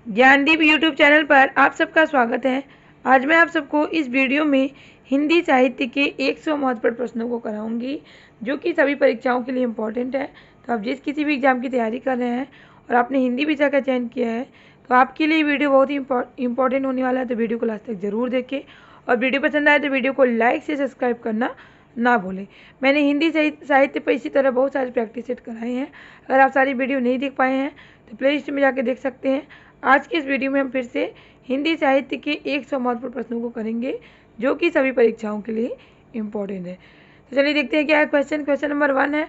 Gyandeep YouTube channel पर आप सबका स्वागत है। आज मैं आप सबको इस वीडियो में हिंदी साहित्य के 100 महत्वपूर्ण प्रश्नों को कराऊंगी जो कि सभी परीक्षाओं के लिए इम्पोर्टेंट है। तो आप जिस किसी भी एग्जाम की तैयारी कर रहे हैं और आपने हिंदी विषय का चयन किया है तो आपके लिए वीडियो बहुत ही इम्पोर्टेंट होने वाला है। तो वीडियो को लास्ट तक ज़रूर देखें और वीडियो पसंद आए तो वीडियो को लाइक से सब्सक्राइब करना ना भूलें। मैंने हिंदी साहित्य पर इसी तरह बहुत सारे प्रैक्टिस सेट कराए हैं। अगर आप सारी वीडियो नहीं देख पाए हैं तो प्ले लिस्ट में जाकर देख सकते हैं। आज की इस वीडियो में हम फिर से हिंदी साहित्य के 100 महत्वपूर्ण प्रश्नों को करेंगे जो कि सभी परीक्षाओं के लिए इम्पोर्टेंट है। तो चलिए देखते हैं क्या है क्वेश्चन नंबर 1 है।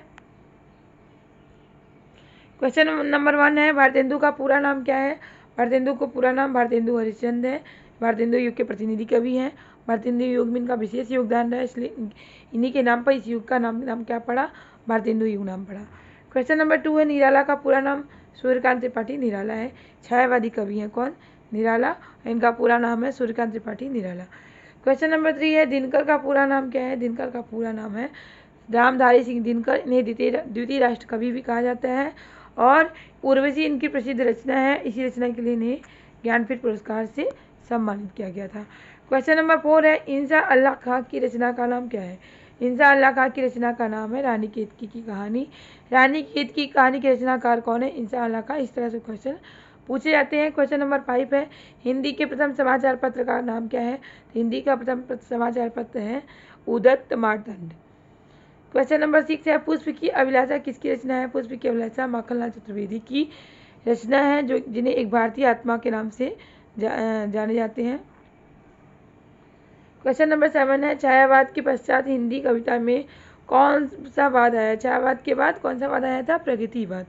क्वेश्चन नंबर 1 है, भारतेंदु का पूरा नाम क्या है? भारतेंदु को पूरा नाम भारतेंदु हरिश्चंद्र है। भारतेंदु युग के प्रतिनिधि कवि हैं। भारतेंदु युग में इनका विशेष योगदान रहा, इसलिए इन्हीं के नाम पर इस युग का नाम क्या पड़ा? भारतेंदु युग नाम पड़ा। क्वेश्चन नंबर 2 है, निराला का पूरा नाम? सूर्यकांत त्रिपाठी निराला है। छायावादी कवि हैं कौन? निराला। इनका पूरा नाम है सूर्यकांत त्रिपाठी निराला। क्वेश्चन नंबर 3 है, दिनकर का पूरा नाम क्या है? दिनकर का पूरा नाम है रामधारी सिंह दिनकर। इन्हें द्वितीय राष्ट्र कवि भी कहा जाता है और उर्वशी इनकी प्रसिद्ध रचना है। इसी रचना के लिए इन्हें ज्ञानपीठ पुरस्कार से सम्मानित किया गया था। क्वेश्चन नंबर 4 है, इंसा अल्लाह खां की रचना का नाम क्या है? इंसा अल्लाह खां की रचना का नाम है रानी केतकी की कहानी। रानी केतकी की कहानी के रचनाकार कौन है? इंसा अल्लाह खां। इस तरह से क्वेश्चन पूछे जाते हैं। क्वेश्चन नंबर 5 है, हिंदी के प्रथम समाचार पत्र का नाम क्या है? तो हिंदी का प्रथम समाचार पत्र है उदत्त मार्तंड। क्वेश्चन नंबर 6 है, पुष्प की अभिलाषा किसकी रचना है? पुष्प की अभिलाषा माखनलाल चतुर्वेदी की रचना है, जो जिन्हें एक भारतीय आत्मा के नाम से जाने जाते हैं। क्वेश्चन नंबर 7 है, छायावाद के पश्चात हिंदी कविता में कौन सा वाद आया? छायावाद के बाद कौन सा वाद आया था? प्रगतिवाद।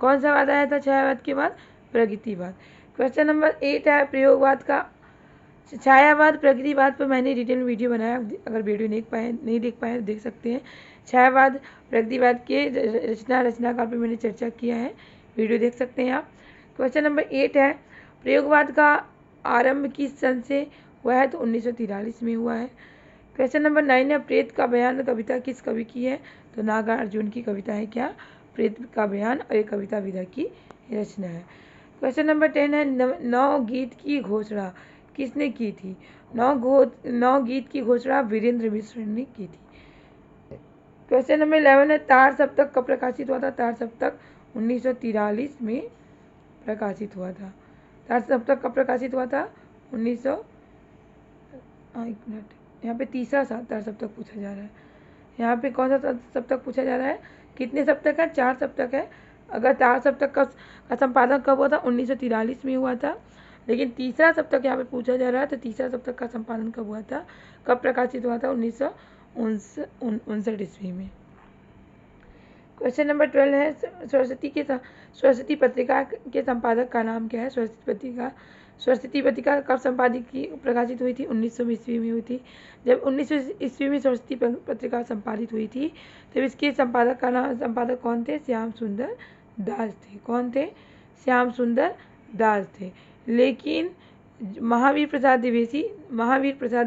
कौन सा वाद आया था छायावाद के बाद? प्रगतिवाद। क्वेश्चन नंबर 8 है, प्रयोगवाद का छायावाद प्रगतिवाद पर मैंने डिटेल वीडियो बनाया, अगर वीडियो नहीं देख पाए तो देख सकते हैं। छायावाद प्रगतिवाद के रचनाकार पर मैंने चर्चा किया है, वीडियो देख सकते हैं आप। क्वेश्चन नंबर 8 है, प्रयोगवाद का आरंभ किस सन से हुआ है? तो 1943 में हुआ है। क्वेश्चन नंबर 9 है, प्रेत का बयान कविता किस कवि की है? तो नागार्जुन की कविता है क्या? प्रेत का बयान, और एक कविता विधा की रचना है। क्वेश्चन नंबर 10 है, नौ गीत की घोषणा किसने की थी? नौ गीत की घोषणा वीरेंद्र मिश्र ने की थी। क्वेश्चन नंबर 11 है, तार सप्तक कब प्रकाशित हुआ था? तार सप्तक 1943 में प्रकाशित हुआ था। तार सप्तक कब प्रकाशित हुआ था? 1900 एक मिनट, यहाँ पे तीसरा तार सप्तक पूछा जा रहा है। यहाँ पे कौन सा सप्तक पूछा जा रहा है? कितने सप्तक है? 4 सप्तक है। अगर तार सप्तक का संपादन कब हुआ था? 1943 में हुआ था। लेकिन तीसरा सप्तक यहाँ पे पूछा जा रहा है, तो तीसरा सप्तक का संपादन कब हुआ था, कब प्रकाशित हुआ था? 1959 ईस्वी में। क्वेश्चन नंबर 12 है, सरस्वती पत्रिका के संपादक का नाम क्या है? सरस्वती पत्रिका कब प्रकाशित हुई थी? 1900 ईस्वी में हुई थी। जब 1900 ईस्वी में सरस्वती पत्रिका संपादित हुई थी तब इसके संपादक कौन थे? श्याम सुंदर दास थे। कौन थे? श्याम सुंदर दास थे। लेकिन महावीर प्रसाद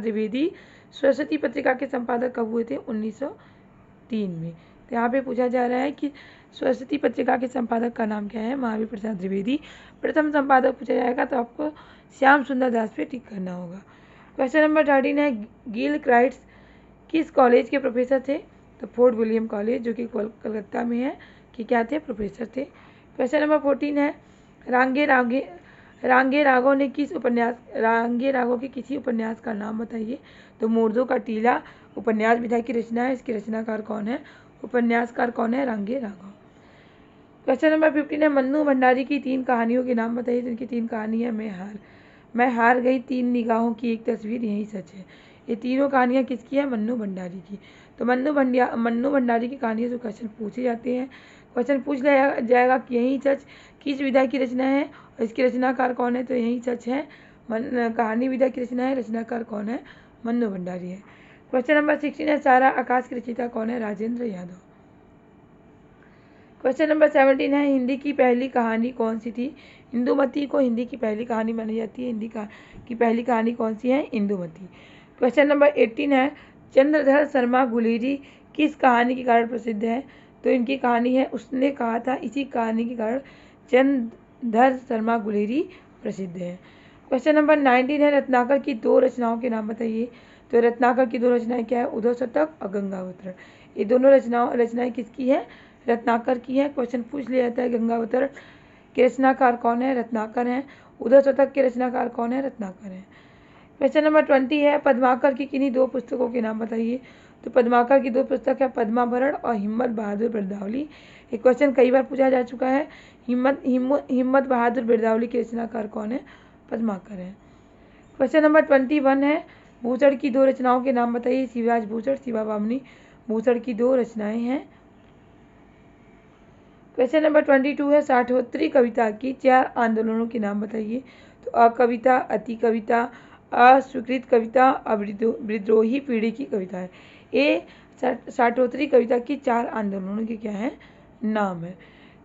द्विवेदी सरस्वती पत्रिका के संपादक कब हुए थे? 1903 में। तो यहाँ पे पूछा जा रहा है कि सरस्वती पत्रिका के संपादक का नाम क्या है? महावीर प्रसाद द्विवेदी। प्रथम संपादक पूछा जाएगा तो आपको श्याम सुंदर दास पे टिक करना होगा। क्वेश्चन नंबर 13 है, गिल क्राइट्स किस कॉलेज के प्रोफेसर थे? तो फोर्ट विलियम कॉलेज, जो कि कलकत्ता में है, कि क्या थे? प्रोफेसर थे। क्वेश्चन नंबर 14 है, रांगे रागों के किसी उपन्यास का नाम बताइए? तो मुर्दों का टीला उपन्यास विधा की रचना है। इसके रचनाकार कौन है? उपन्यासकार कौन है? रांगे राघव। क्वेश्चन नंबर 15 है, मन्नू भंडारी की 3 कहानियों के नाम बताइए? तो इनकी 3 कहानी है, मैं हार गई, 3 निगाहों की एक तस्वीर, यही सच है। ये तीनों कहानियाँ किसकी है? मन्नू भंडारी की। तो मन्नू भंडारी की कहानियों से क्वेश्चन पूछे जाते हैं। क्वेश्चन पूछ लिया जाएगा कि यही सच किस विधा की रचना है और इसके रचनाकार कौन है? तो यही सच है कहानी विधा की रचना है, रचनाकार कौन है? मन्नू भंडारी है। क्वेश्चन नंबर 16 है, सारा आकाश की रचयिता कौन है? राजेंद्र यादव। क्वेश्चन नंबर 17 है, हिंदी की पहली कहानी कौन सी थी? इंदुमती को हिंदी की पहली कहानी मानी जाती है। हिंदी की पहली कहानी कौन सी है? इंदुमती। क्वेश्चन नंबर 18 है, चंद्रधर शर्मा गुलेरी किस कहानी के कारण प्रसिद्ध है? तो इनकी कहानी है उसने कहा था। इसी कहानी के कारण चंद्रधर शर्मा गुलेरी प्रसिद्ध है। क्वेश्चन नंबर 19 है, रत्नाकर की 2 रचनाओं के नाम बताइए। तो रत्नाकर की 2 रचनाएं क्या है? उद्धव शतक और गंगावतरण। ये दोनों रचनाएं किसकी है? रत्नाकर की है। क्वेश्चन पूछ लिया जाता है गंगावतरण के रचनाकार कौन है? रत्नाकर हैं। उद्धव शतक के रचनाकार कौन है? रत्नाकर हैं। क्वेश्चन नंबर 20 है, पद्माकर की किन्हीं 2 पुस्तकों के नाम बताइए। तो पद्माकर की 2 पुस्तक है पद्माभरण और हिम्मत बहादुर बिरदावली। ये क्वेश्चन कई बार पूछा जा चुका है। हिम्मत बहादुर बिरदावली के रचनाकार कौन है? पद्माकर है। क्वेश्चन नंबर 21 है, भूषण की 2 रचनाओं के नाम बताइए। शिवराज भूषण, शिवा बामनी भूषण की 2 रचनाएं हैं। क्वेश्चन नंबर 22 है, साठोत्तरी कविता की 4 आंदोलनों के नाम बताइए। तो अकविता, अति कविता, अस्वीकृत कविता, विद्रोही पीढ़ी की कविता है। ये साठोत्तरी कविता की 4 आंदोलनों के क्या है? नाम है।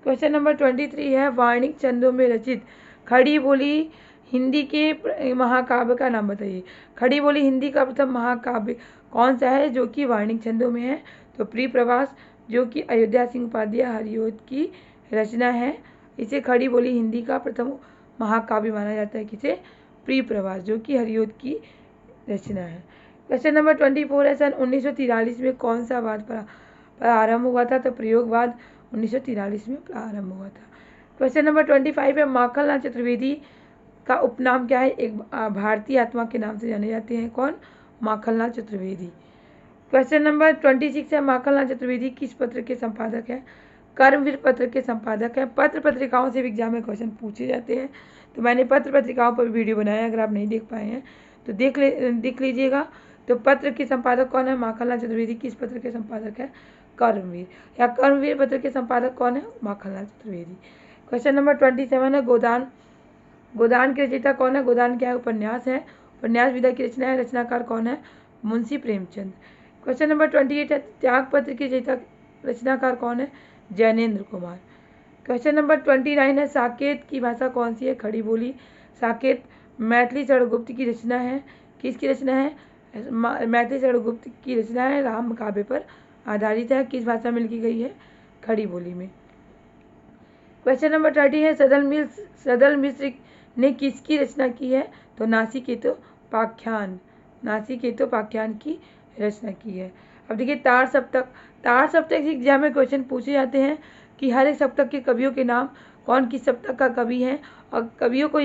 क्वेश्चन नंबर 23 है, वार्णिक छंदों में रचित खड़ी बोली हिंदी के महाकाव्य का नाम बताइए। खड़ी बोली हिंदी का प्रथम महाकाव्य कौन सा है जो कि वार्णिक छंदों में है? तो प्रिय प्रवास, जो कि अयोध्या सिंह उपाध्याय हरिऔध की रचना है। इसे खड़ी बोली हिंदी का प्रथम महाकाव्य माना जाता है। किसे? प्रिय प्रवास, जो कि हरिऔध की रचना है। क्वेश्चन नंबर 24 है, सन 1943 में कौन सा वाद प्रारंभ हुआ था? तो प्रयोगवाद 1943 में प्रारंभ हुआ था। क्वेश्चन नंबर 25 है, माखनलाल चतुर्वेदी का उपनाम क्या है? एक भारतीय आत्मा के नाम से जाने जाते हैं। कौन? माखनलाल चतुर्वेदी। क्वेश्चन नंबर 26 है, माखनलाल चतुर्वेदी किस पत्र के संपादक है? कर्मवीर पत्र के संपादक है। पत्र पत्रिकाओं से एग्जाम में क्वेश्चन पूछे जाते हैं, तो मैंने पत्र पत्रिकाओं पर वीडियो बनाया, अगर आप नहीं देख पाए हैं तो देख लीजिएगा। तो पत्र के संपादक कौन है? माखनलाल चतुर्वेदी। किस पत्र के संपादक है? कर्मवीर, या कर्मवीर पत्र के संपादक कौन है? माखनलाल चतुर्वेदी। क्वेश्चन नंबर 27 है, गोदान के रचयिता कौन है? गोदान क्या है? उपन्यास है। उपन्यास विधा की रचना है। रचनाकार कौन है? मुंशी प्रेमचंद। क्वेश्चन नंबर 28 है, त्यागपत्र की रचयिता रचनाकार कौन है? जैनेन्द्र कुमार। क्वेश्चन नंबर 29 है, साकेत की भाषा कौन सी है? खड़ी बोली। साकेत मैथिली षडगुप्त की रचना है। किसकी रचना है? मैथिली षडगुप्त की रचना है, राम काव्य पर आधारित है। किस भाषा में लिखी गई है? खड़ी बोली में। क्वेश्चन नंबर 30 है, सदल मिश्र ने किसकी रचना की है? तो नासिकेतो पाख्यान की रचना की है। अब देखिए, तार सप्तक एग्जाम में क्वेश्चन पूछे जाते हैं कि हर एक सप्तक के कवियों के नाम, कौन किस सप्तक का कवि है और कवियों को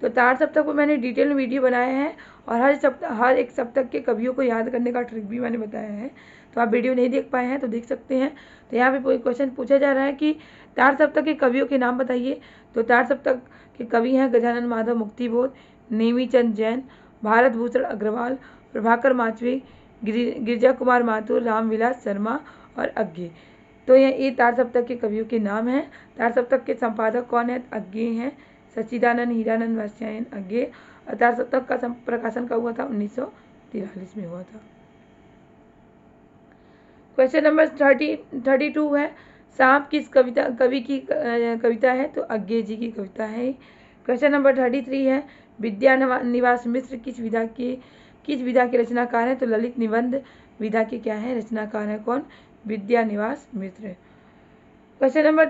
तो तार सप्तक पर मैंने डिटेल में वीडियो बनाया है और हर एक सप्तक के कवियों को याद करने का ट्रिक भी मैंने बताया है। तो आप वीडियो नहीं देख पाए हैं तो देख सकते हैं। तो यहाँ पे क्वेश्चन पूछा जा रहा है कि तार सप्तक के कवियों के नाम बताइए। तो तार सप्तक के कवि हैं गजानन माधव मुक्तिबोध, नेमीचंद जैन, भारत भूषण अग्रवाल, प्रभाकर माचवे, गिरिजा कुमार माथुर, रामविलास शर्मा और अज्ञे। तो ये तार सप्तक के कवियों के नाम हैं। तार सप्तक के संपादक कौन है? अज्ञे हैं, सच्चिदानंद हीरानंद वात्स्यायन अज्ञे। और तार सप्तक का प्रकाशन कब हुआ था? 1943 में हुआ था। क्वेश्चन नंबर 32 है, सांप किस कवि की कविता है? तो अज्ञे जी की कविता है। क्वेश्चन नंबर 33 है, विद्या निवास मिश्र किस विधा के रचनाकार हैं? तो ललित निबंध विधा के क्या है? रचनाकार है। कौन? विद्या निवास मिश्र। क्वेश्चन नंबर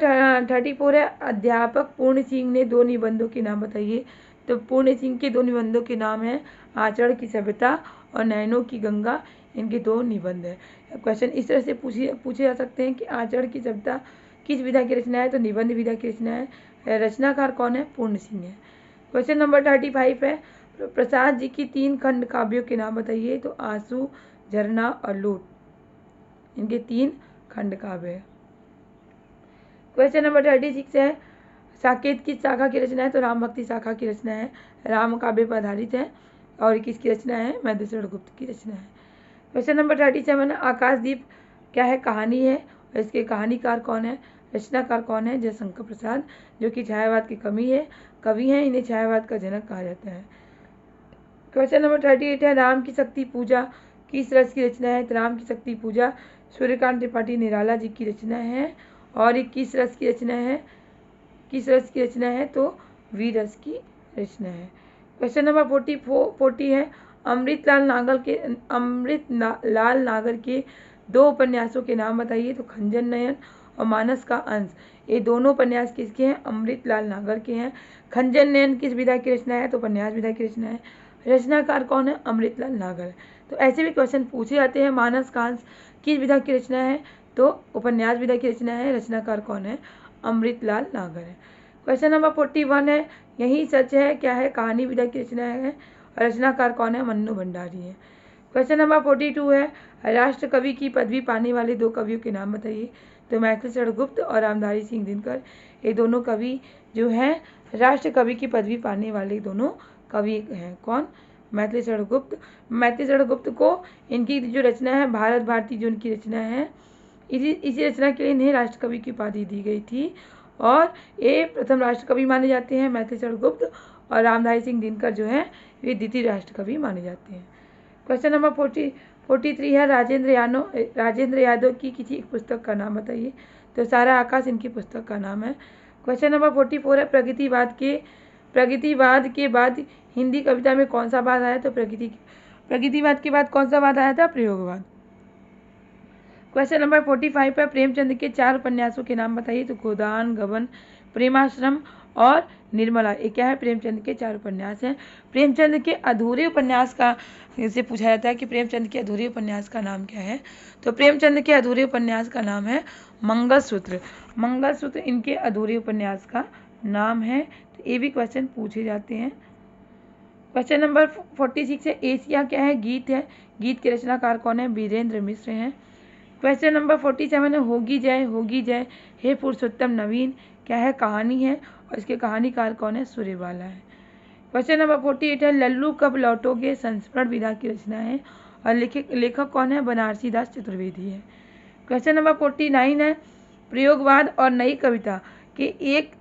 34 है, अध्यापक पूर्ण सिंह ने 2 निबंधों के नाम बताइए। तो पूर्ण सिंह के 2 निबंधों के नाम है आचरण की सभ्यता और नयनों की गंगा। इनके 2 निबंध है। क्वेश्चन इस तरह से पूछे जा सकते हैं कि आचरण की सभ्यता किस विधा की रचना है? तो निबंध विधा की रचना है। रचनाकार कौन है? पूर्ण सिंह है। क्वेश्चन नंबर 35 है, प्रसाद जी की 3 खंड काव्यों के नाम बताइए। तो आंसू, झरना और लूट, इनके 3 खंड काव्य है। क्वेश्चन नंबर 36 है, साकेत किस शाखा की रचना है? तो राम भक्ति शाखा की रचना है, राम काव्य पर आधारित है। और किसकी रचना है? मैथिली षडगुप्त की रचना है। क्वेश्चन नंबर 37, आकाशदीप क्या है? कहानी है। और इसके कहानीकार कौन है? रचनाकार कौन है? जयशंकर प्रसाद, जो कि छायावाद की कवि हैं। इन्हें छायावाद का जनक कहा जाता है। क्वेश्चन नंबर 38 है, राम की शक्ति पूजा किस रस की रचना है? तो राम की शक्ति पूजा सूर्यकांत त्रिपाठी निराला जी की रचना है। और ये किस रस की रचना है? तो वीर रस की रचना है। क्वेश्चन नंबर 40 है, अमृतलाल नागर के 2 उपन्यासों के नाम बताइए। तो खंजन नयन और मानस का अंश, ये दोनों उपन्यास किसके हैं? अमृतलाल नागर के हैं। खंजर नयन किस विधा की रचना है? तो उपन्यास विधा की रचना है। रचनाकार कौन है? अमृतलाल नागर। तो ऐसे भी क्वेश्चन पूछे जाते हैं। मानस का अंश किस विधा की रचना है? तो उपन्यास विधा की रचना है। रचनाकार कौन है? अमृतलाल नागर है। क्वेश्चन नंबर 41 है, यही सच है क्या है? कहानी विधा की रचना है। रचनाकार कौन है? मन्नू भंडारी है। क्वेश्चन नंबर 42 है, राष्ट्र कवि की पदवी पाने वाले दो कवियों के नाम बताइए। तो मैथिली शरण गुप्त और रामधारी सिंह दिनकर, ये दोनों कवि जो हैं राष्ट्र कवि की पदवी पाने वाले दोनों कवि हैं। कौन? मैथिली शरण गुप्त। मैथिली शरण गुप्त को इनकी जो रचना है भारत भारती, जो इनकी रचना है, इसी रचना के लिए इन्हें राष्ट्र कवि की उपाधि दी गई थी और ये प्रथम राष्ट्र कवि माने जाते हैं मैथिली शरण गुप्त, और रामधारी सिंह दिनकर जो है वे द्वितीय राष्ट्र कवि माने जाते हैं। क्वेश्चन नंबर 43 है, राजेंद्र यादव की किसी एक पुस्तक का नाम बताइए। तो सारा आकाश इनकी पुस्तक का नाम है। क्वेश्चन नंबर 44 है, प्रगतिवाद के बाद हिंदी कविता में कौन सा वाद आया? तो प्रगतिवाद के बाद कौन सा वाद आया था? प्रयोगवाद। क्वेश्चन नंबर 45 पर प्रेमचंद के 4 उपन्यासों के नाम बताइए। तो गोदान, गबन, प्रेमाश्रम और निर्मला, ये क्या है? प्रेमचंद के 4 उपन्यास हैं। प्रेमचंद के अधूरे उपन्यास का से पूछा जाता है कि प्रेमचंद के अधूरे उपन्यास का नाम क्या है? तो प्रेमचंद के अधूरे उपन्यास का नाम है मंगलसूत्र। मंगलसूत्र इनके अधूरे उपन्यास का नाम है। तो ये भी क्वेश्चन पूछे जाते हैं। क्वेश्चन नंबर 46 है, एशिया क्या है? गीत है। गीत के रचनाकार कौन है? वीरेंद्र मिश्र हैं। क्वेश्चन नंबर 47 है, होगी जय हे पुरुषोत्तम नवीन, क्या है? कहानी है और इसके कहानीकार कौन है? सूर्यबाला है। क्वेश्चन नंबर 48 है, लल्लू कब लौटोगे, संस्मरण विधा की रचना है और लेखक कौन है? बनारसी दास चतुर्वेदी है। क्वेश्चन नंबर 49 है, प्रयोगवाद और नई कविता के एक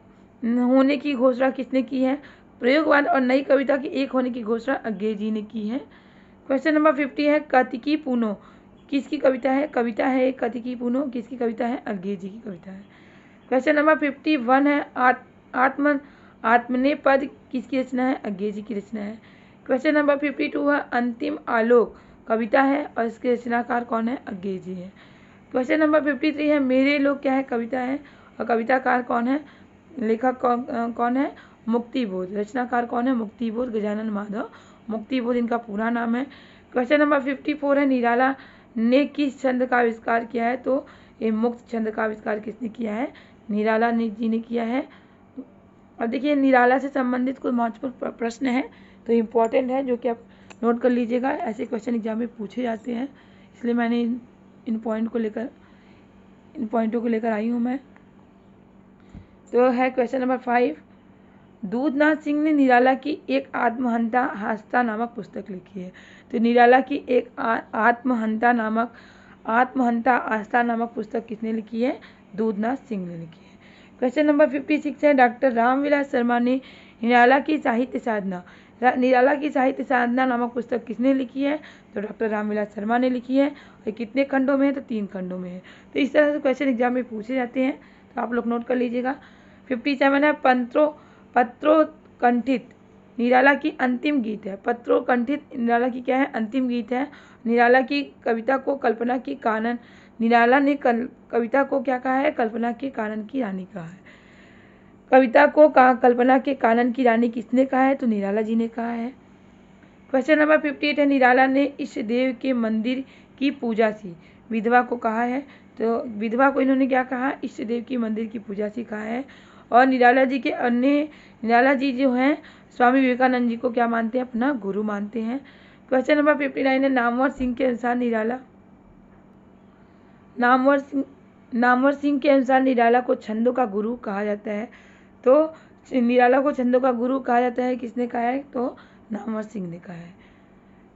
होने की घोषणा किसने की है? प्रयोगवाद और नई कविता के एक होने की घोषणा अज्ञे जी ने की है। क्वेश्चन नंबर 50 है, कतिकी पूनो किसकी कविता है? कविता है कतिकी पूनो किसकी कविता है? अज्ञे जी की कविता है। क्वेश्चन नंबर 51 है, आत्मने पद किसकी रचना है? अज्ञे जी की रचना है। क्वेश्चन नंबर 52 है, अंतिम आलोक कविता है और इसके रचनाकार कौन है? अज्ञे जी है। क्वेश्चन नंबर 53 है, मेरे लोग क्या है? कविता है और कविताकार कौन है? लेखक कौन है? मुक्तिबोध। रचनाकार कौन है? मुक्तिबोध, गजानन माधव मुक्तिबोध इनका पूरा नाम है। क्वेश्चन नंबर 54 है, निराला ने किस छंद का आविष्कार किया है? तो ये मुक्त छंद का आविष्कार किसने किया है? निराला जी ने किया है। और देखिए निराला से संबंधित कुछ महत्वपूर्ण प्रश्न है तो इम्पोर्टेंट है, जो कि आप नोट कर लीजिएगा। ऐसे क्वेश्चन एग्जाम में पूछे जाते हैं, इसलिए मैंने इन पॉइंटों को लेकर आई हूँ मैं। तो है क्वेश्चन नंबर 5, दूधनाथ सिंह ने निराला की एक आत्महंता आस्था नामक पुस्तक लिखी है। तो निराला की एक आत्महंता आस्था नामक पुस्तक किसने लिखी है? दूधनाथ सिंह ने लिखी है। क्वेश्चन नंबर 56 है, डॉक्टर रामविलास शर्मा ने निराला की साहित्य साधना नामक पुस्तक किसने लिखी है? तो डॉक्टर रामविलास शर्मा ने लिखी है। और कितने खंडों में है? तो 3 खंडों में है। तो इस तरह से क्वेश्चन एग्जाम में पूछे जाते हैं, तो आप लोग नोट कर लीजिएगा। 57 है, पत्रोकंठित निराला की अंतिम गीत है। पत्रोकंठित निराला की क्या है? अंतिम गीत है। निराला की कविता को कल्पना की कानन, निराला ने कविता को क्या कहा है? कल्पना के कानन की रानी कहा है। कविता को कल्पना के कानन की रानी किसने कहा है? तो निराला जी ने कहा है। क्वेश्चन नंबर 58 है, निराला ने इष्ट देव के मंदिर की पूजा सी विधवा को कहा है। तो विधवा को इन्होंने क्या कहा? इष्ट देव की मंदिर की पूजा सी कहा है। और निराला जी जो हैं स्वामी विवेकानंद जी को क्या मानते हैं? अपना गुरु मानते हैं। क्वेश्चन नंबर 59 है, नामवर सिंह के अनुसार निराला को छंदों का गुरु कहा जाता है। तो निराला को छंदों का गुरु कहा जाता है, किसने कहा है? तो नामवर सिंह ने कहा है।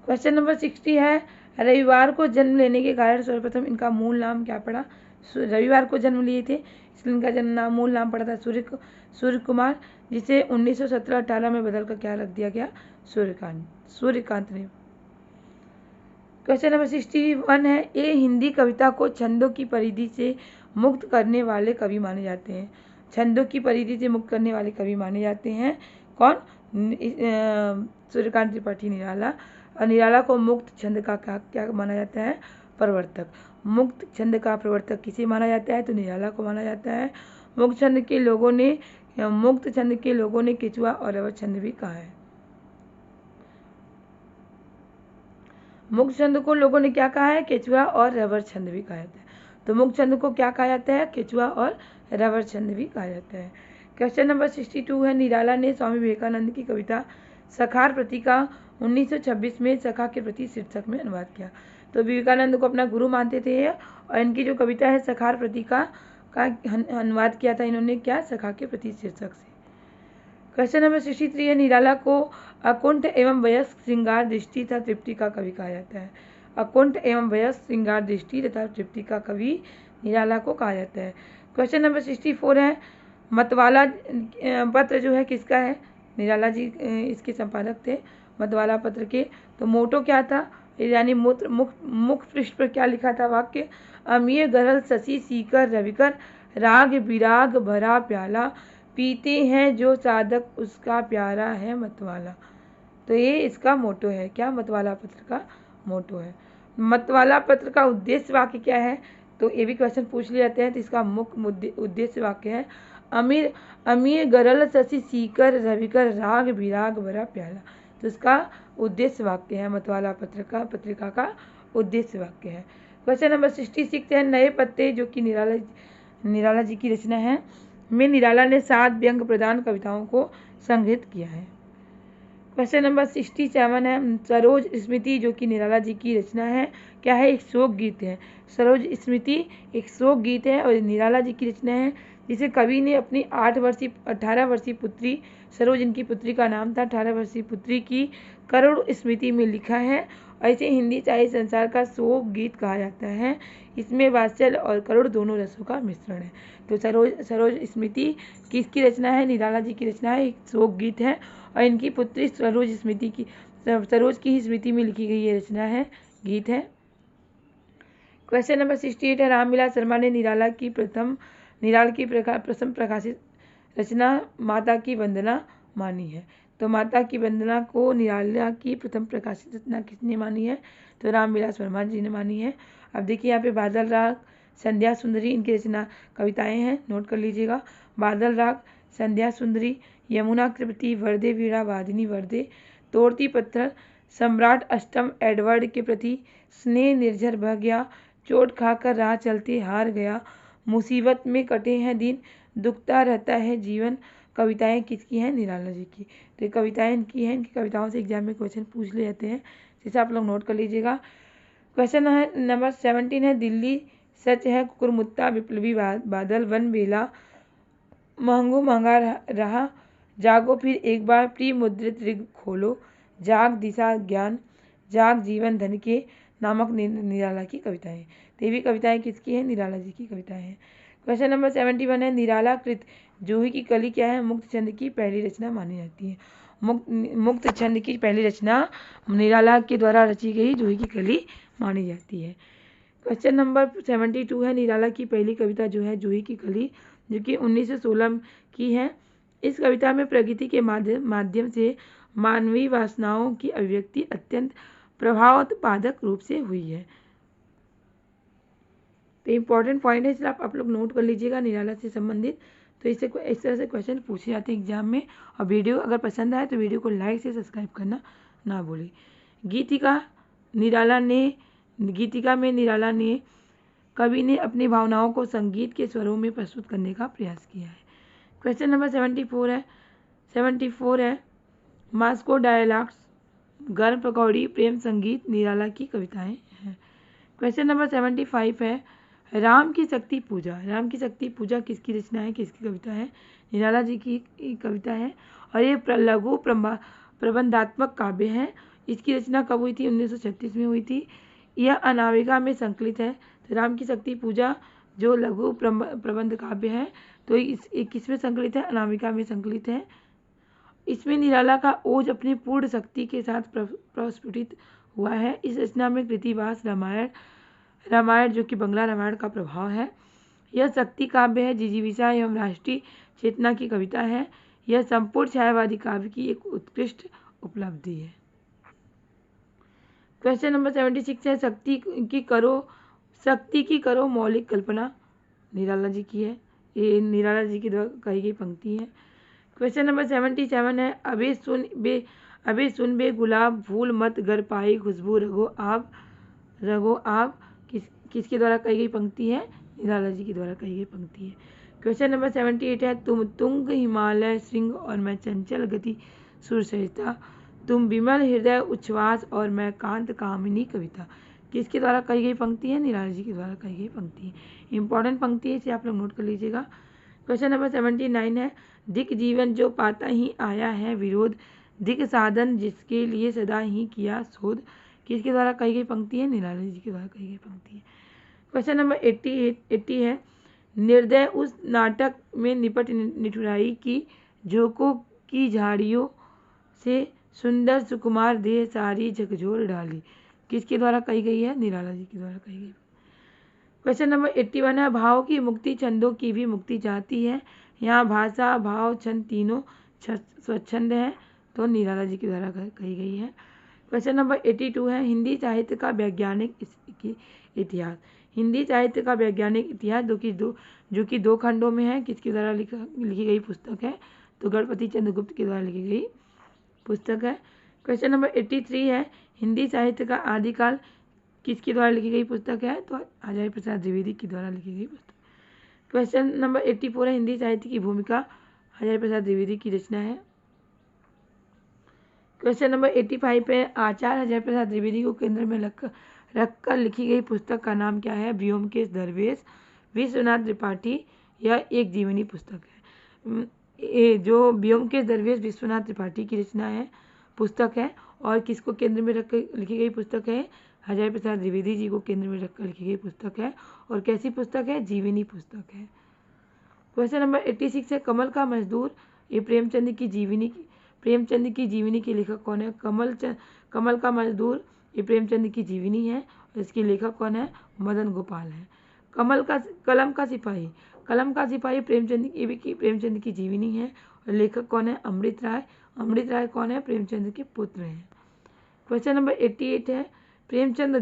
क्वेश्चन नंबर 60 है, रविवार को जन्म लेने के कारण सर्वप्रथम इनका मूल नाम क्या पड़ा? रविवार को जन्म लिए थे, इसलिए इनका मूल नाम पड़ा था सूर्य कुमार, जिसे 1917-18 में बदलकर क्या रख दिया गया? सूर्यकांत ने। क्वेश्चन नंबर 61 है, ये हिंदी कविता को छंदों की परिधि से मुक्त करने वाले कवि माने जाते हैं। छंदों की परिधि से मुक्त करने वाले कवि माने जाते हैं कौन? सूर्यकांत त्रिपाठी निराला। और निराला को मुक्त छंद का क्या माना जाता है? प्रवर्तक। मुक्त छंद का प्रवर्तक किसे माना जाता है? तो निराला को माना जाता है। मुक्त छंद के लोगों ने केचुआ और रवर छंद भी कहा है। मुक्त छंद को लोगों ने क्या कहा है? केचुआ और रवर छंद भी कहा जाता है। तो मुक्त छंद को क्या कहा जाता है? केचुआ और रवर छंद भी कहा जाता है। क्वेश्चन नंबर 62 है, निराला ने स्वामी विवेकानंद की कविता सखार प्रति का 1926 में सखा के प्रति शीर्षक में अनुवाद किया। तो विवेकानंद को अपना गुरु मानते थे और इनकी जो कविता है सखार प्रति का अनुवाद किया था इन्होंने, क्या? सखा के प्रति शीर्षक से। क्वेश्चन नंबर 63 है, निराला को अकुंठ एवं वयस्क श्रृंगार दृष्टि तथा तृप्ति का कवि कहा जाता है। अकुंठ एवं वयस्क श्रृंगार दृष्टि तथा तृप्ति का कवि निराला को कहा जाता है। क्वेश्चन नंबर 64 है, मतवाला पत्र जो है किसका है? निराला जी इसके संपादक थे मतवाला पत्र के। तो मोटो क्या था? यानी मुख पृष्ठ पर क्या लिखा था वाक्य? अमीय गरल शशि सीकर रविकर राग विराग भरा प्याला पीते हैं जो साधक उसका प्यारा है मतवाला। तो ये इसका मोटो है, क्या? मतवाला पत्र का मोटो है। मतवाला पत्र का उद्देश्य वाक्य क्या है? तो ये भी क्वेश्चन पूछ लिए जाते हैं। तो इसका मुख्य उद्देश्य वाक्य है अमीर गरल शशि सीकर रविकर राग विराग भरा प्याला। तो इसका उद्देश्य वाक्य है, मतवाला पत्रिका का उद्देश्य वाक्य है। क्वेश्चन नंबर 66 है, नए पत्ते जो कि निराला जी की रचना है में निराला ने 7 व्यंग प्रधान कविताओं को संग्रहित किया है। क्वेश्चन नंबर 67 है, सरोज स्मृति जो कि निराला जी की रचना है, क्या है? एक शोक गीत है। सरोज स्मृति एक शोक गीत है और निराला जी की रचना है, जिसे कवि ने अपनी 18 वर्षीय पुत्री, सरोज इनकी पुत्री का नाम था, 18 वर्षीय पुत्री की करुण स्मृति में लिखा है। ऐसे हिंदी साहित्य संसार का शोक गीत कहा जाता है। इसमें वात्सल्य और करुण दोनों रसों का मिश्रण है। तो सरोज स्मृति किसकी रचना है? निराला जी की रचना है, एक शोक गीत है और इनकी पुत्री सरोज की ही स्मृति में लिखी गई ये रचना है, गीत है। क्वेश्चन नंबर 68 है, रामविलास शर्मा ने निराला की प्रथम प्रकाशित रचना माता की वंदना मानी है। तो माता की वंदना को निराला की प्रथम प्रकाशित रचना किसने मानी है? तो रामविलास शर्मा जी ने मानी है। अब देखिए यहाँ पे बादल राग, संध्या सुंदरी इनकी रचना कविताएं हैं, नोट कर लीजिएगा। बादल राग, संध्या सुंदरी, यमुना कृति, वरदे वीणा वादिनी वरदे, तोड़ती पत्थर, सम्राट अष्टम एडवर्ड के प्रति, स्नेह निर्झर बह गया, चोट खाकर राह चलते हार गया, मुसीबत में कटे हैं दिन, दुखता रहता है जीवन, कविताएं किसकी हैं? निराला जी की। तो ये कविताएं इनकी हैं। इनकी कविताओं से एग्जाम में क्वेश्चन पूछ ले जाते हैं, जिसे आप लोग नोट कर लीजिएगा। क्वेश्चन है नंबर 17 है, दिल्ली सच है कुकुरमुत्ता विप्लवी बादल वन बेला महंगो महंगा रहा, जागो फिर एक बार प्री मुद्रित ऋग खोलो, जाग दिशा ज्ञान, जाग जीवन धन के नामक निराला की कविताएं। तो ये भी कविताएं किसकी हैं? निराला जी की कविताएं हैं। क्वेश्चन नंबर 71 है, निराला कृत जूही की कली क्या है? मुक्त छंद की पहली रचना मानी जाती है। मुक्त छंद की पहली रचना निराला के द्वारा रची गई जूही की कली मानी जाती है। क्वेश्चन नंबर 72 है, निराला की पहली कविता जो है जूही की कली, जो कि 1916 की है। इस कविता में प्रकृति के माध्यम से मानवीय वासनाओं की अभिव्यक्ति अत्यंत प्रभावोत्पादक रूप से हुई है। तो इम्पॉर्टेंट पॉइंट है, इसलिए आप लोग नोट कर लीजिएगा निराला से संबंधित। तो इस तरह से क्वेश्चन पूछे जाते हैं एग्जाम में। और वीडियो अगर पसंद आए तो वीडियो को लाइक से सब्सक्राइब करना ना भूलें। गीतिका में निराला ने कवि ने अपनी भावनाओं को संगीत के स्वरों में प्रस्तुत करने का प्रयास किया है। क्वेश्चन नंबर 74 है, मास्को डायलॉग्स, गर्म पकौड़ी, प्रेम संगीत निराला की कविताएं हैं। क्वेश्चन नंबर 75 है, राम की शक्ति पूजा किसकी रचना है, किसकी कविता है? निराला जी की कविता है और ये लघु प्रबंधात्मक काव्य है। इसकी रचना कब हुई थी? 1936 में हुई थी। यह अनामिका में संकलित है। तो राम की शक्ति पूजा जो लघु प्रबंध काव्य है, तो किसमें संकलित है? अनामिका में संकलित है। इसमें निराला का ओज अपनी पूर्ण शक्ति के साथ प्रस्फुटित हुआ है। इस रचना में कृतिवास रामायण जो कि बंगला रामायण का प्रभाव है। यह शक्ति काव्य है, जिजीविषा एवं राष्ट्रीय चेतना की कविता है। यह संपूर्ण छायावादी काव्य की एक उत्कृष्ट उपलब्धि है। क्वेश्चन नंबर 76 है शक्ति की करो मौलिक कल्पना। निराला जी की है, ये निराला जी की द्वारा कही गई पंक्ति है। क्वेश्चन नंबर 77 है अबे सुन बे गुलाब फूल मत गर पाई खुशबू रगो आप किसके द्वारा कही गई पंक्ति है? निराला जी के द्वारा कही गई पंक्ति है। क्वेश्चन नंबर 78 है तुम तुंग हिमालय श्रृंग और मैं चंचल गति सुर सहिता, तुम विमल हृदय उच्छ्वास और मैं कांत कामिनी कविता, किसके द्वारा कही गई पंक्ति है? निराला जी के द्वारा कही गई पंक्ति है। इंपॉर्टेंट पंक्ति है, इसे आप लोग नोट कर लीजिएगा। क्वेश्चन नंबर 79 है दिक जीवन जो पाता ही आया है विरोध, दिक साधन जिसके लिए सदा ही किया शोध, किसके द्वारा कही गई पंक्ति है? निराला जी के द्वारा कही गई पंक्ति है। क्वेश्चन नंबर 80 है निर्दय उस नाटक में निपट निठुराई की झोंकों की झाड़ियों से सुंदर सुकुमार देह सारी झकझोर डाली, किसके द्वारा कही गई है? निराला जी के द्वारा कही गई। क्वेश्चन नंबर 81 है भाव की मुक्ति छंदों की भी मुक्ति चाहती है, यहाँ भाषा भाव छंद तीनों स्वच्छंद है, तो निराला जी के द्वारा कही गई है। क्वेश्चन नंबर 82 है हिंदी साहित्य का वैज्ञानिक इतिहास। हिंदी साहित्य का वैज्ञानिक इतिहास जो कि दो खंडों में है, किसके द्वारा लिखी गई पुस्तक है? तो गणपति चंद्रगुप्त के द्वारा लिखी गई पुस्तक है। क्वेश्चन नंबर 83 है हिंदी साहित्य का आदिकाल किसके द्वारा लिखी गई पुस्तक है? तो आचार्य प्रसाद द्विवेदी के द्वारा लिखी गई पुस्तक। क्वेश्चन नंबर 84 है हिंदी साहित्य की भूमिका, आचार्य प्रसाद द्विवेदी की रचना है। क्वेश्चन नंबर 85 है आचार्य आचार्य प्रसाद द्विवेदी को केंद्र में रखकर लिखी गई पुस्तक का नाम क्या है? व्योमकेश दरवेश विश्वनाथ त्रिपाठी, यह एक जीवनी पुस्तक है। जो व्योमकेश दरवेश विश्वनाथ त्रिपाठी की रचना है पुस्तक है, और किसको केंद्र में रखकर लिखी गई पुस्तक है? आचार्य प्रसाद द्विवेदी जी को केंद्र में रखकर लिखी गई पुस्तक है, और कैसी पुस्तक है? जीवनी पुस्तक है। क्वेश्चन नंबर 86 है कमल का मजदूर, ये प्रेमचंद की जीवनी के लेखक कौन है? कमल का मजदूर ये प्रेमचंद की जीवनी है, और इसके लेखक कौन है? मदन गोपाल है। कलम का सिपाही प्रेमचंद की जीवनी है, और लेखक कौन है? अमृत राय कौन है? प्रेमचंद के पुत्र हैं। क्वेश्चन नंबर 88 है प्रेमचंद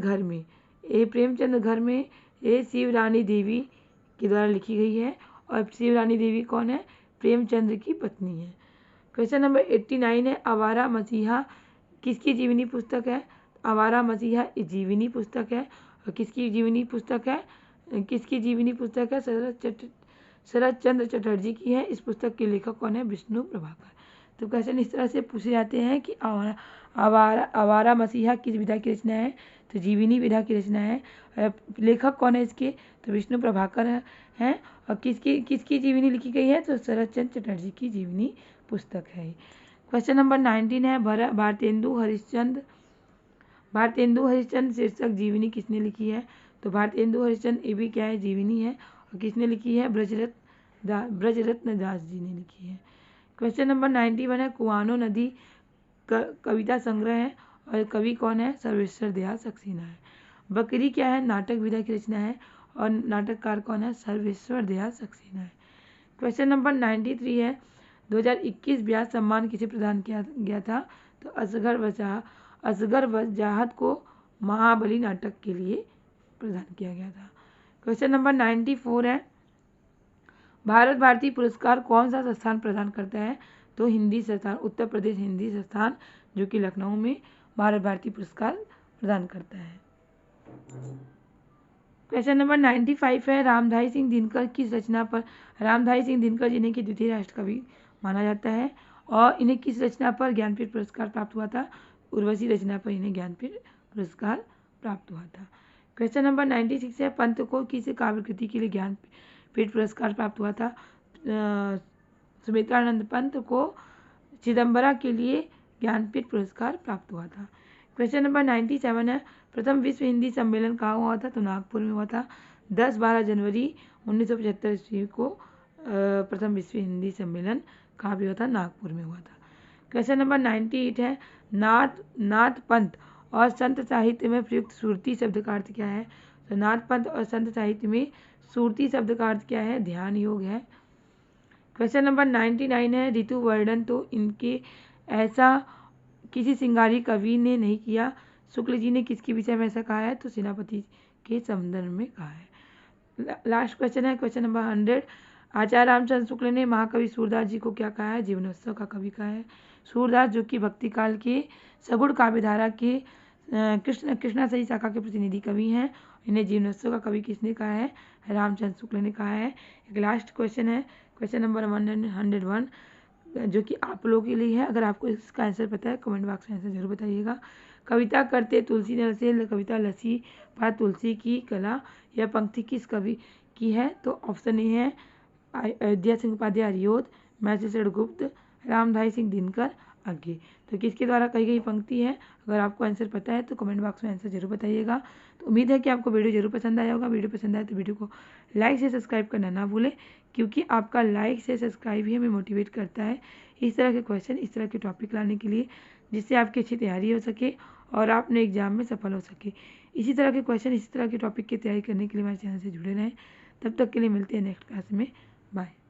घर में ये शिवरानी देवी के द्वारा लिखी गई है, और शिवरानी देवी कौन है? प्रेमचंद की पत्नी है। क्वेश्चन नंबर 89 है आवारा मसीहा किसकी जीवनी पुस्तक है? आवारा मसीहा जीवनी पुस्तक है, और किसकी जीवनी पुस्तक है? शरद चंद्र चटर्जी की है। इस पुस्तक के लेखक कौन है? विष्णु प्रभाकर। तो क्वेश्चन इस तरह से पूछे जाते हैं कि आवारा मसीहा किस विधा की रचना है? तो जीवनी विधा की रचना है। लेखक कौन है इसके? तो विष्णु प्रभाकर हैं। और किसकी जीवनी लिखी गई है? तो शरद चंद्र चटर्जी की जीवनी पुस्तक है। क्वेश्चन नंबर 19 है भारतेंदु हरिश्चंद्र शीर्षक जीवनी किसने लिखी है? तो भारतेंदु हरिश्चंद्र ये भी क्या है? जीवनी है। और किसने लिखी है? ब्रजरत्न दास जी ने लिखी है। क्वेश्चन नंबर 91 है कुआनो नदी कविता संग्रह है, और कवि कौन है? सर्वेश्वर दयाल सक्सेना है। बकरी क्या है? नाटक विधा की रचना है, और नाटककार कौन है? सर्वेश्वर दयाल सक्सेना है। क्वेश्चन नंबर 93 है 2021 व्यास सम्मान किसे प्रदान किया गया था? तो असगर वजाहत को महाबली नाटक के लिए प्रदान किया गया था। क्वेश्चन नंबर 94 है भारत भारती पुरस्कार कौन सा संस्थान प्रदान करता है? तो हिंदी संस्थान, उत्तर प्रदेश हिंदी संस्थान, जो कि लखनऊ में भारत भारती पुरस्कार प्रदान करता है। क्वेश्चन नंबर 95 है रामधारी सिंह दिनकर किस रचना पर? रामधारी सिंह दिनकर जिन्हें कि द्वितीय राष्ट्र कवि माना जाता है, और इन्हें किस रचना पर ज्ञानपीठ पुरस्कार प्राप्त हुआ था? उर्वशी रचना पर इन्हें ज्ञानपीठ पुरस्कार प्राप्त हुआ था। क्वेश्चन नंबर 96 है पंत को किस काव्यकृति के लिए ज्ञानपीठ पुरस्कार प्राप्त हुआ था? सुमित्रानंद पंत को चिदम्बरा के लिए ज्ञानपीठ पुरस्कार प्राप्त हुआ था। क्वेश्चन नंबर 97 है प्रथम विश्व हिंदी सम्मेलन कहाँ हुआ था? तो नागपुर में हुआ था। 10-12 जनवरी 1975 ईस्वी को प्रथम विश्व हिंदी सम्मेलन कहाँ भी हुआ था? नागपुर में हुआ था। क्वेश्चन नंबर 98 है नाथ पंथ और संत साहित्य में प्रयुक्त सुरती शब्द का अर्थ क्या है? तो नाथ पंथ और संत साहित्य में सुरती शब्द का अर्थ क्या है? ध्यान योग है। क्वेश्चन नंबर 99 है ऋतु वर्णन तो इनके ऐसा किसी सिंगारी कवि ने नहीं किया, शुक्ल जी ने किसके विषय में ऐसा कहा है? तो सेनापति के संदर्भ में कहा है। लास्ट क्वेश्चन है क्वेश्चन नंबर 100। आचार्य रामचंद्र शुक्ल ने महाकवि सूरदास जी को क्या कहा है? जीवनोत्सव का कवि कहा है। सूरदास जो कि भक्ति काल के सगुण काव्यधारा के कृष्णाश्रयी शाखा के प्रतिनिधि कवि हैं। इन्हें जीवनोत्सव का कवि किसने कहा है? रामचंद्र शुक्ल ने कहा है। एक लास्ट क्वेश्चन है क्वेश्चन नंबर 101 जो कि आप लोगों के लिए है। अगर आपको इसका आंसर पता है कमेंट बॉक्स में आंसर जरूर बताइएगा। कविता करते तुलसी नल से कविता लसी पा तुलसी की कला, यह पंक्ति किस कवि की है? तो ऑप्शन ए है अयोध्या सिंह उपाध्याय हरिओद, मैसेसर गुप्त, रामधारी सिंह दिनकर आगे। तो किसके द्वारा कही गई पंक्ति है? अगर आपको आंसर पता है तो कमेंट बॉक्स में आंसर जरूर बताइएगा। तो उम्मीद है कि आपको वीडियो जरूर पसंद आया होगा। वीडियो पसंद आए तो वीडियो को लाइक से सब्सक्राइब करना ना भूलें, क्योंकि आपका लाइक से सब्सक्राइब ही हमें मोटिवेट करता है इस तरह के क्वेश्चन, इस तरह के टॉपिक लाने के लिए, जिससे आपकी अच्छी तैयारी हो सके और आप अपने एग्जाम में सफल हो सके। इसी तरह के क्वेश्चन, इसी तरह के टॉपिक की तैयारी करने के लिए हमारे चैनल से जुड़े रहें। तब तक के लिए मिलते हैं नेक्स्ट क्लास में। बाय।